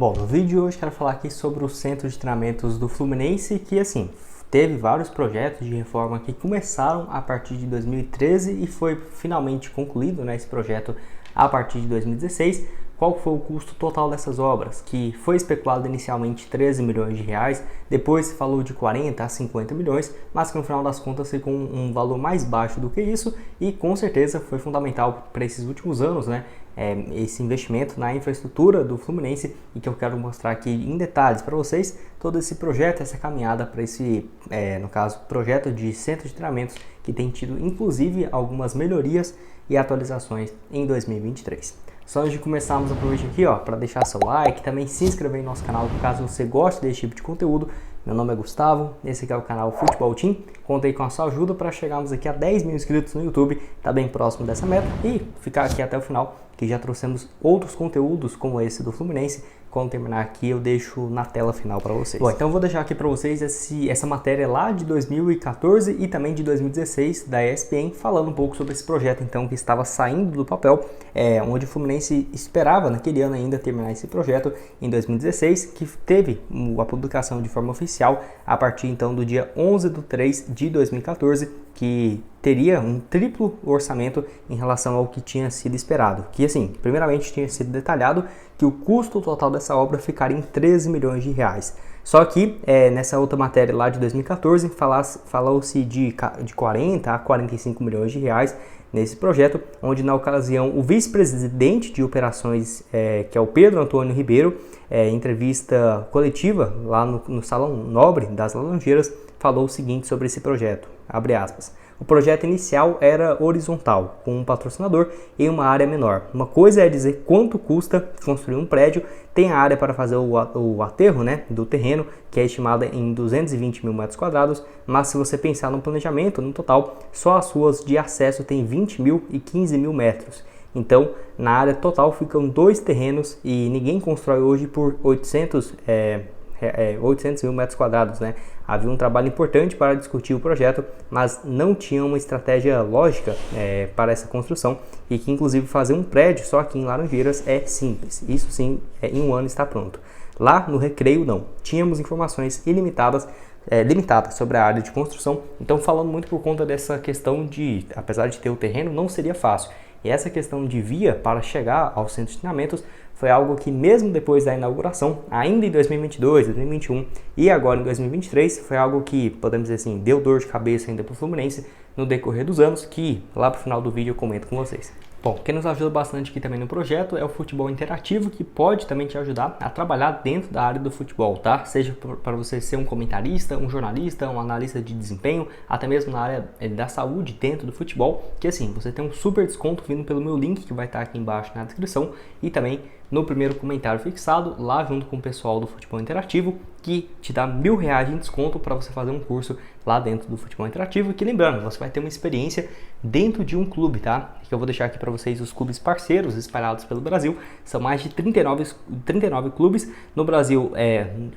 Bom, no vídeo de hoje quero falar aqui sobre o centro de treinamentos do Fluminense, que assim, teve vários projetos de reforma que começaram a partir de 2013 e foi finalmente concluído, né, esse projeto a partir de 2016. Qual foi o custo total dessas obras? Que foi especulado inicialmente 13 milhões de reais, depois se falou de 40 a 50 milhões, mas que no final das contas ficou um valor mais baixo do que isso e com certeza foi fundamental para esses últimos anos, né? Esse investimento na infraestrutura do Fluminense e que eu quero mostrar aqui em detalhes para vocês todo esse projeto, essa caminhada para esse, no caso, projeto de centro de treinamentos que tem tido inclusive algumas melhorias e atualizações em 2023. Só antes de começarmos, aproveite aqui para deixar seu like, também se inscrever em nosso canal caso você goste desse tipo de conteúdo. Meu nome é Gustavo, esse aqui é o canal Futebol Team. Contei com a sua ajuda para chegarmos aqui a 10 mil inscritos no YouTube, tá bem próximo dessa meta, e ficar aqui até o final, que já trouxemos outros conteúdos como esse do Fluminense. Quando terminar aqui eu deixo na tela final para vocês. Bom, então eu vou deixar aqui para vocês essa matéria lá de 2014 e também de 2016 da ESPN, falando um pouco sobre esse projeto então que estava saindo do papel, onde o Fluminense esperava naquele ano ainda terminar esse projeto em 2016, que teve a publicação de forma oficial a partir então do dia 11/3 de 2014, que teria um triplo orçamento em relação ao que tinha sido esperado. Que assim, primeiramente tinha sido detalhado que o custo total dessa obra ficaria em 13 milhões de reais. Só que nessa outra matéria lá de 2014 falou-se de 40 a 45 milhões de reais nesse projeto, onde na ocasião o vice-presidente de operações, que é o Pedro Antônio Ribeiro, em entrevista coletiva lá no Salão Nobre das Laranjeiras, falou o seguinte sobre esse projeto, abre aspas: o projeto inicial era horizontal, com um patrocinador em uma área menor. Uma coisa é dizer quanto custa construir um prédio, tem a área para fazer o aterro, né, do terreno, que é estimada em 220 mil metros quadrados, mas se você pensar no planejamento, no total, só as ruas de acesso tem 20 mil e 15 mil metros. Então, na área total ficam dois terrenos e ninguém constrói hoje por 800 mil metros quadrados, né? Havia um trabalho importante para discutir o projeto, mas não tinha uma estratégia lógica para essa construção, e que inclusive fazer um prédio só aqui em Laranjeiras é simples. Isso sim, em um ano está pronto. Lá no Recreio não. Tínhamos informações limitadas sobre a área de construção, então falando muito por conta dessa questão de, apesar de ter o terreno, não seria fácil. E essa questão de via para chegar aos centros de treinamentos foi algo que mesmo depois da inauguração, ainda em 2022, 2021 e agora em 2023, foi algo que, podemos dizer assim, deu dor de cabeça ainda para o Fluminense no decorrer dos anos, que lá para o final do vídeo eu comento com vocês. Bom, quem nos ajuda bastante aqui também no projeto é o Futebol Interativo, que pode também te ajudar a trabalhar dentro da área do futebol, tá? Seja para você ser um comentarista, um jornalista, um analista de desempenho, até mesmo na área da saúde dentro do futebol, que assim, você tem um super desconto vindo pelo meu link que vai estar aqui embaixo na descrição e também no primeiro comentário fixado, lá junto com o pessoal do Futebol Interativo, que te dá R$1.000 de desconto para você fazer um curso lá dentro do Futebol Interativo. E que lembrando, você vai ter uma experiência dentro de um clube, tá? Que eu vou deixar aqui para vocês os clubes parceiros espalhados pelo Brasil. São mais de 39 clubes no Brasil,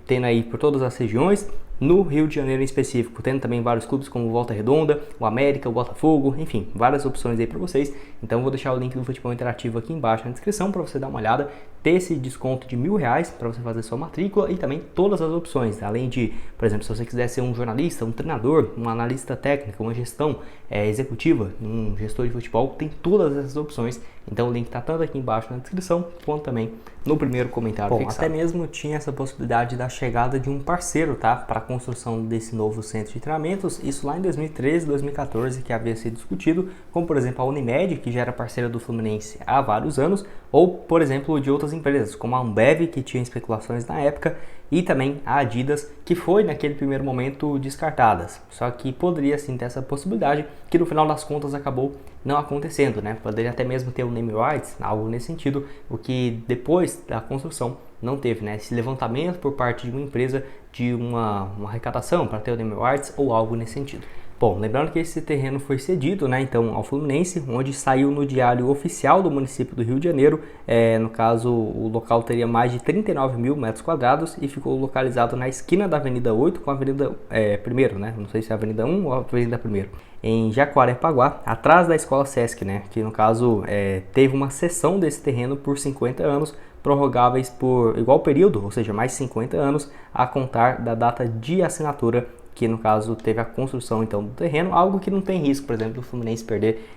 tendo aí por todas as regiões. No Rio de Janeiro em específico, tendo também vários clubes como o Volta Redonda, o América, o Botafogo, enfim, várias opções aí para vocês. Então vou deixar o link do Futebol Interativo aqui embaixo na descrição para você dar uma olhada, ter esse desconto de R$1.000 para você fazer sua matrícula e também todas as opções, além de, por exemplo, se você quiser ser um jornalista, um treinador, um analista técnico, uma gestão executiva, um gestor de futebol, tem todas essas opções. Então o link está tanto aqui embaixo na descrição, quanto também no primeiro comentário fixado. Até mesmo tinha essa possibilidade da chegada de um parceiro, tá, para a construção desse novo centro de treinamentos, isso lá em 2013, 2014, que havia sido discutido, como por exemplo a Unimed, que já era parceira do Fluminense há vários anos, ou por exemplo de outras empresas, como a Ambev, que tinha especulações na época, e também a Adidas, que foi naquele primeiro momento descartadas. Só que poderia sim ter essa possibilidade, que no final das contas acabou não acontecendo, né? Poderia até mesmo ter o name rights, algo nesse sentido, o que depois da construção não teve, né? Esse levantamento por parte de uma empresa de uma arrecadação para ter o name rights ou algo nesse sentido. Bom, lembrando que esse terreno foi cedido, né, então, ao Fluminense, onde saiu no Diário Oficial do município do Rio de Janeiro. No caso, o local teria mais de 39 mil metros quadrados e ficou localizado na esquina da Avenida 8 com a Avenida 1º, né? Não sei se é a Avenida 1 ou a Avenida 1º. Em Jacarepaguá, atrás da Escola Sesc, né? Que no caso teve uma cessão desse terreno por 50 anos prorrogáveis por igual período, ou seja, mais 50 anos, a contar da data de assinatura, que no caso teve a construção então do terreno, algo que não tem risco, por exemplo, do Fluminense perder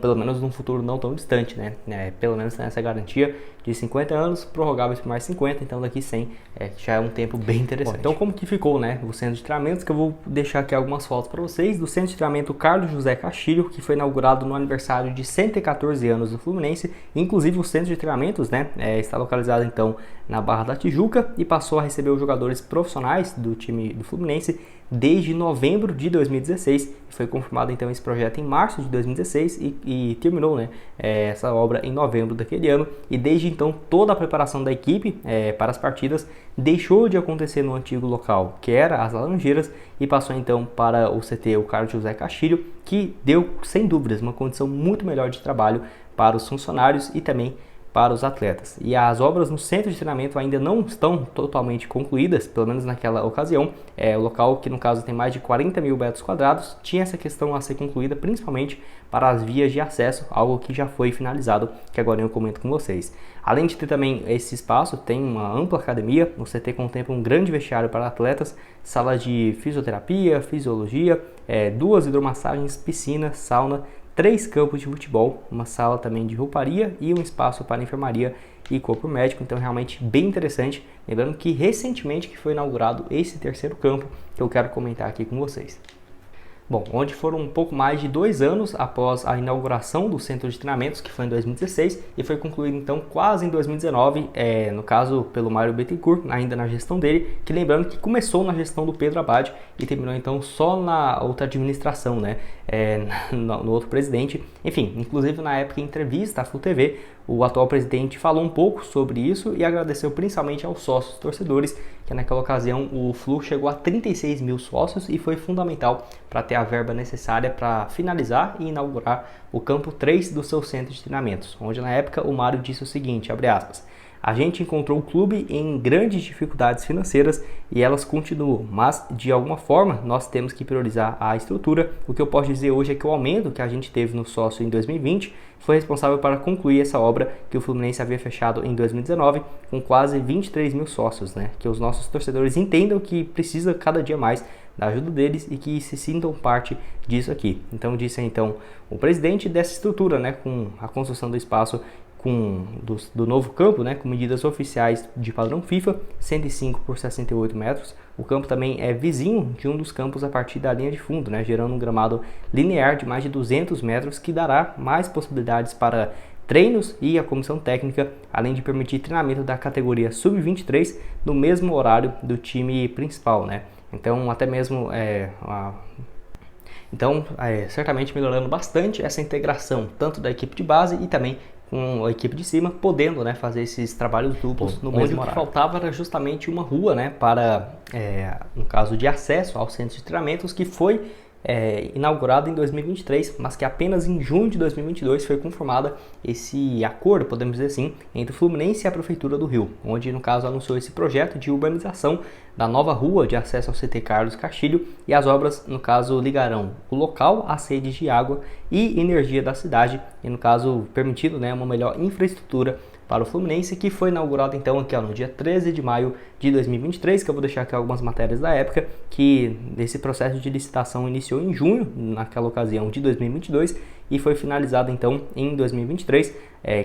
pelo menos num futuro não tão distante, né? Pelo menos tem essa garantia de 50 anos, prorrogáveis por mais 50, então daqui 100 já é um tempo bem interessante. Bom, então como que ficou, né, o centro de treinamentos, que eu vou deixar aqui algumas fotos para vocês, do centro de treinamento Carlos José Castilho, que foi inaugurado no aniversário de 114 anos do Fluminense. Inclusive o centro de treinamentos, né, está localizado então na Barra da Tijuca e passou a receber os jogadores profissionais do time do Fluminense desde novembro de 2016. Foi confirmado então esse projeto em março de 2016 e terminou, né, essa obra em novembro daquele ano, e desde então toda a preparação da equipe para as partidas deixou de acontecer no antigo local, que era as Laranjeiras, e passou então para o CT, o Carlos José Castilho, que deu sem dúvidas uma condição muito melhor de trabalho para os funcionários e também para os atletas. E as obras no centro de treinamento ainda não estão totalmente concluídas, pelo menos naquela ocasião. O local, que no caso tem mais de 40 mil metros quadrados, tinha essa questão a ser concluída, principalmente para as vias de acesso, algo que já foi finalizado, que agora eu comento com vocês. Além de ter também esse espaço, tem uma ampla academia. O CT contempla um grande vestiário para atletas, salas de fisioterapia, fisiologia, 2 hidromassagens, piscina, sauna, 3 campos de futebol, uma sala também de rouparia e um espaço para enfermaria e corpo médico. Então realmente bem interessante. Lembrando que recentemente que foi inaugurado esse terceiro campo, que eu quero comentar aqui com vocês. Bom, onde foram um pouco mais de 2 anos após a inauguração do centro de treinamentos, que foi em 2016, e foi concluído então quase em 2019, no caso pelo Mário Bittencourt, ainda na gestão dele, que lembrando que começou na gestão do Pedro Abad e terminou então só na outra administração, né, no outro presidente. Enfim, inclusive na época em entrevista à Flu TV, o atual presidente falou um pouco sobre isso e agradeceu principalmente aos sócios torcedores, que naquela ocasião o Flu chegou a 36 mil sócios e foi fundamental para ter a verba necessária para finalizar e inaugurar o campo 3 do seu centro de treinamentos, onde na época o Mário disse o seguinte, abre aspas: "A gente encontrou o clube em grandes dificuldades financeiras e elas continuam, mas de alguma forma nós temos que priorizar a estrutura. O que eu posso dizer hoje é que o aumento que a gente teve no sócio em 2020 foi responsável para concluir essa obra que o Fluminense havia fechado em 2019 com quase 23 mil sócios, né? Que os nossos torcedores entendam que precisa cada dia mais da ajuda deles e que se sintam parte disso aqui." Então disse então o presidente dessa estrutura, né, com a construção do espaço do novo campo, né, com medidas oficiais de padrão FIFA, 105 por 68 metros. O campo também é vizinho de um dos campos a partir da linha de fundo, né, gerando um gramado linear de mais de 200 metros que dará mais possibilidades para treinos e a comissão técnica, além de permitir treinamento da categoria Sub-23 no mesmo horário do time principal, né? Então até mesmo certamente melhorando bastante essa integração tanto da equipe de base e também com a equipe de cima, podendo, né, fazer esses trabalhos duplos no mesmo horário. O que faltava era justamente uma rua, né, para, no caso de acesso ao centro de treinamentos, que foi inaugurado em 2023, mas que apenas em junho de 2022 foi confirmada esse acordo, podemos dizer assim, entre o Fluminense e a Prefeitura do Rio, onde no caso anunciou esse projeto de urbanização da nova rua de acesso ao CT Carlos Castilho, e as obras no caso ligarão o local às redes de água e energia da cidade, e no caso permitindo, né, uma melhor infraestrutura para o Fluminense, que foi inaugurado então aqui no dia 13 de maio de 2023, que eu vou deixar aqui algumas matérias da época, que esse processo de licitação iniciou em junho, naquela ocasião de 2022, e foi finalizado então em 2023,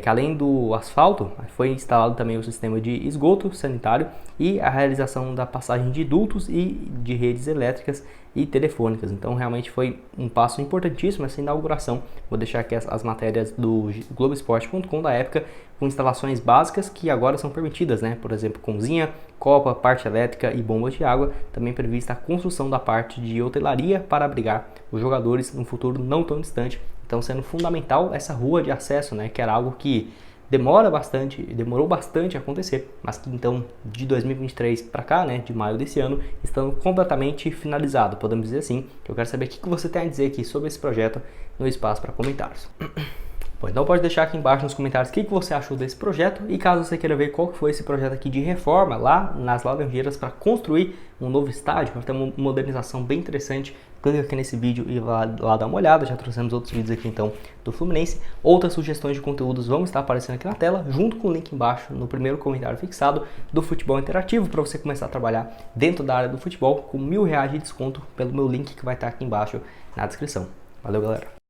que além do asfalto, foi instalado também o sistema de esgoto sanitário e a realização da passagem de dutos e de redes elétricas e telefônicas. Então realmente foi um passo importantíssimo essa inauguração. Vou deixar aqui as matérias do Globoesporte.com da época, com instalações básicas que agora são permitidas, né? Por exemplo, cozinha, copa, parte elétrica e bomba de água. Também prevista a construção da parte de hotelaria para abrigar os jogadores num futuro não tão distante. Então sendo fundamental essa rua de acesso, né? Que era algo que demorou bastante a acontecer, mas que então de 2023 para cá, né, de maio desse ano, estão completamente finalizado, podemos dizer assim. Eu quero saber o que você tem a dizer aqui sobre esse projeto no espaço para comentários. Bom, então pode deixar aqui embaixo nos comentários o que você achou desse projeto e caso você queira ver qual que foi esse projeto aqui de reforma lá nas Laranjeiras para construir um novo estádio, vai ter uma modernização bem interessante, clica aqui nesse vídeo e lá dar uma olhada, já trouxemos outros vídeos aqui então do Fluminense. Outras sugestões de conteúdos vão estar aparecendo aqui na tela, junto com o link embaixo no primeiro comentário fixado do Futebol Interativo, para você começar a trabalhar dentro da área do futebol com R$1.000 de desconto pelo meu link que vai estar aqui embaixo na descrição. Valeu, galera!